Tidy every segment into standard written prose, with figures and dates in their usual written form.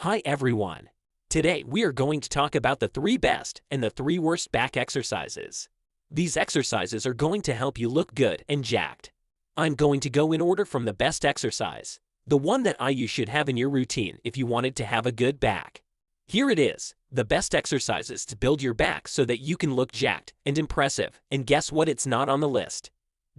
Hi everyone. Today we are going to talk about the 3 best and the 3 worst back exercises. These exercises are going to help you look good and jacked. I'm going to go in order from the best exercise, the one that you should have in your routine if you wanted to have a good back. Here it is, the best exercises to build your back so that you can look jacked and impressive, and guess what, it's not on the list?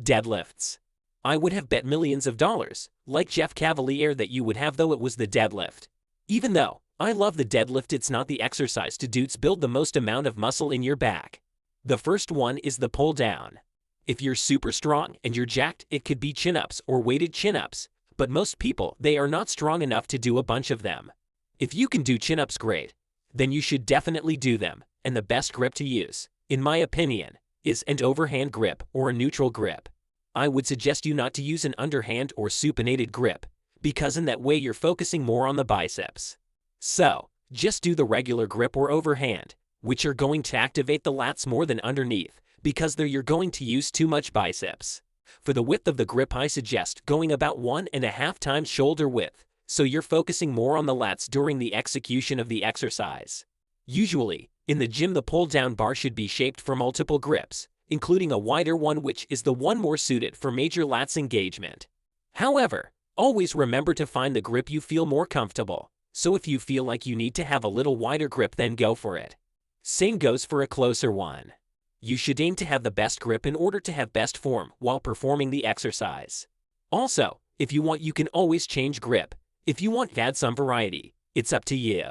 Deadlifts. I would have bet millions of dollars, like Jeff Cavaliere, that you would have though it was the deadlift. Even though I love the deadlift, it's not the exercise to build the most amount of muscle in your back. The first one is the pull down. If you're super strong and you're jacked, it could be chin-ups or weighted chin-ups, but most people, they are not strong enough to do a bunch of them. If you can do chin-ups, great. Then you should definitely do them, and the best grip to use, in my opinion, is an overhand grip or a neutral grip. I would suggest you not to use an underhand or supinated grip, because in that way you're focusing more on the biceps. So, just do the regular grip or overhand, which are going to activate the lats more than underneath, because there you're going to use too much biceps. For the width of the grip, I suggest going about 1.5 times shoulder width, so you're focusing more on the lats during the execution of the exercise. Usually, in the gym, the pull-down bar should be shaped for multiple grips, including a wider one, which is the one more suited for major lats engagement. However, always remember to find the grip you feel more comfortable, so if you feel like you need to have a little wider grip, then go for it. Same goes for a closer one. You should aim to have the best grip in order to have best form while performing the exercise. Also, if you want, you can always change grip. If you want to add some variety, it's up to you.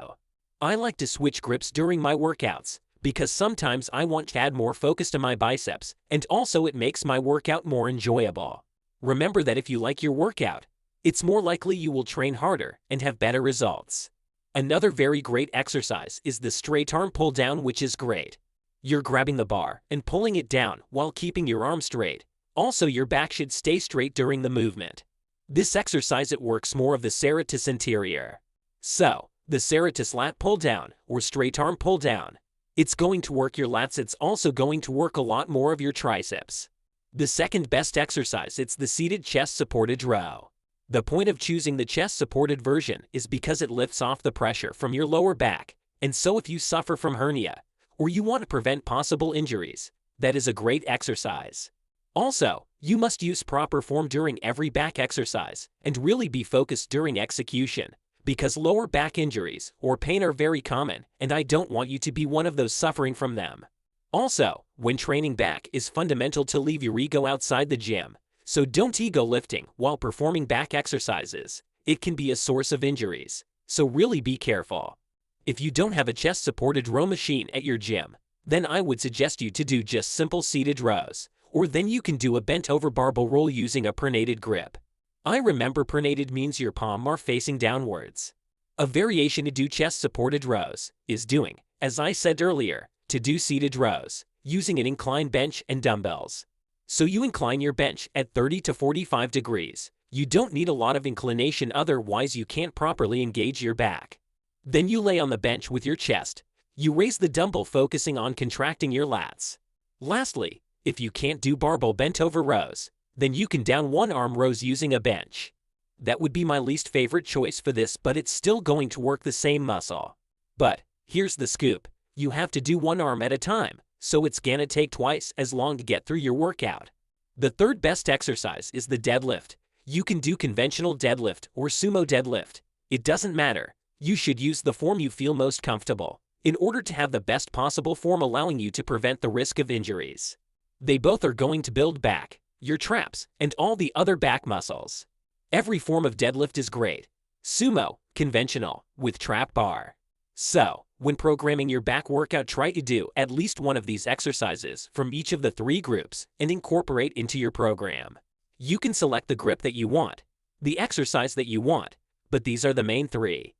I like to switch grips during my workouts, because sometimes I want to add more focus to my biceps, and also it makes my workout more enjoyable. Remember that if you like your workout, it's more likely you will train harder and have better results. Another very great exercise is the straight arm pull down, which is great. You're grabbing the bar and pulling it down while keeping your arm straight. Also, your back should stay straight during the movement. This exercise, it works more of the serratus anterior. So, the serratus lat pull down or straight arm pull down, it's going to work your lats. It's also going to work a lot more of your triceps. The second best exercise, it's the seated chest supported row. The point of choosing the chest-supported version is because it lifts off the pressure from your lower back, and so if you suffer from hernia, or you want to prevent possible injuries, that is a great exercise. Also, you must use proper form during every back exercise, and really be focused during execution, because lower back injuries or pain are very common, and I don't want you to be one of those suffering from them. Also, when training back, is fundamental to leave your ego outside the gym. So don't ego lifting while performing back exercises. It can be a source of injuries, so really be careful. If you don't have a chest-supported row machine at your gym, then I would suggest you to do just simple seated rows, or then you can do a bent-over barbell roll using a pronated grip. I remember pronated means your palm are facing downwards. A variation to do chest-supported rows is doing, as I said earlier, to do seated rows, using an inclined bench and dumbbells. So you incline your bench at 30 to 45 degrees. You don't need a lot of inclination, otherwise you can't properly engage your back. Then you lay on the bench with your chest. You raise the dumbbell, focusing on contracting your lats. Lastly, if you can't do barbell bent over rows, then you can down one arm rows using a bench. That would be my least favorite choice for this, but it's still going to work the same muscle. But here's the scoop. You have to do one arm at a time, so it's gonna take twice as long to get through your workout. The third best exercise is the deadlift. You can do conventional deadlift or sumo deadlift. It doesn't matter. You should use the form you feel most comfortable, in order to have the best possible form, allowing you to prevent the risk of injuries. They both are going to build back, your traps, and all the other back muscles. Every form of deadlift is great. Sumo, conventional, with trap bar. So, when programming your back workout, try to do at least one of these exercises from each of the 3 groups and incorporate into your program. You can select the grip that you want, the exercise that you want, but these are the main 3.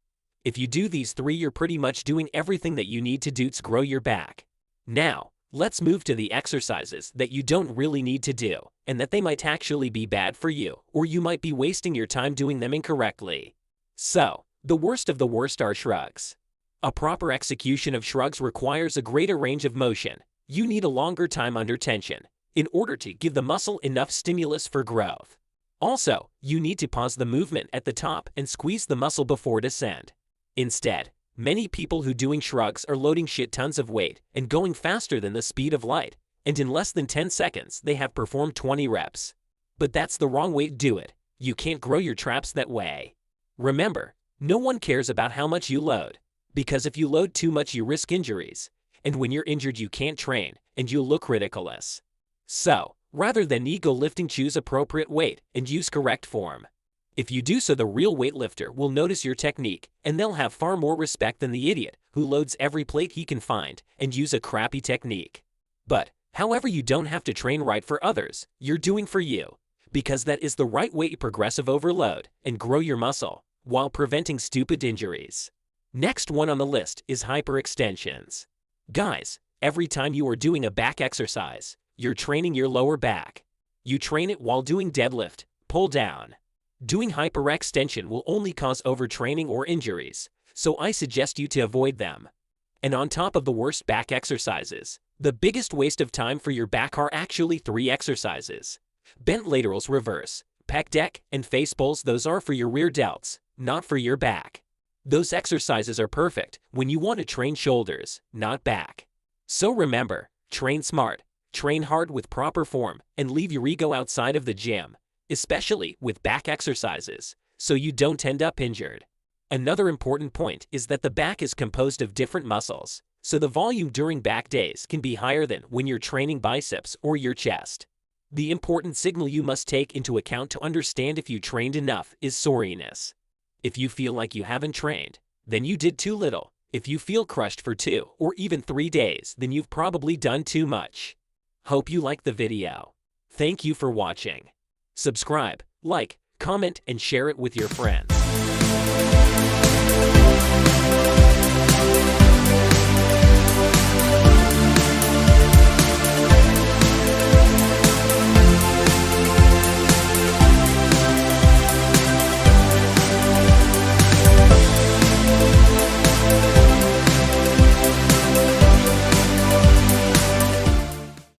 If you do these 3, you're pretty much doing everything that you need to do to grow your back. Now, let's move to the exercises that you don't really need to do, and that they might actually be bad for you, or you might be wasting your time doing them incorrectly. So, the worst of the worst are shrugs. A proper execution of shrugs requires a greater range of motion. You need a longer time under tension in order to give the muscle enough stimulus for growth. Also, you need to pause the movement at the top and squeeze the muscle before descent. Instead, many people who doing shrugs are loading shit tons of weight and going faster than the speed of light, and in less than 10 seconds they have performed 20 reps. But that's the wrong way to do it. You can't grow your traps that way. Remember, no one cares about how much you load, because if you load too much you risk injuries, and when you're injured you can't train, and you'll look ridiculous. So, rather than ego lifting, choose appropriate weight and use correct form. If you do so, the real weightlifter will notice your technique, and they'll have far more respect than the idiot who loads every plate he can find and use a crappy technique. But, however, you don't have to train right for others, you're doing for you, because that is the right way to progressive overload and grow your muscle while preventing stupid injuries. Next one on the list is hyperextensions. Guys, every time you are doing a back exercise, you're training your lower back. You train it while doing deadlift, pull down. Doing hyperextension will only cause overtraining or injuries, so I suggest you to avoid them. And on top of the worst back exercises, the biggest waste of time for your back are actually 3 exercises. Bent laterals reverse, pec deck, and face pulls. Those are for your rear delts, not for your back. Those exercises are perfect when you want to train shoulders, not back. So remember, train smart, train hard with proper form, and leave your ego outside of the gym, especially with back exercises, so you don't end up injured. Another important point is that the back is composed of different muscles, so the volume during back days can be higher than when you're training biceps or your chest. The important signal you must take into account to understand if you trained enough is soreness. If you feel like you haven't trained, then you did too little. If you feel crushed for 2 or even 3 days, then you've probably done too much. Hope you liked the video. Thank you for watching. Subscribe, like, comment, and share it with your friends.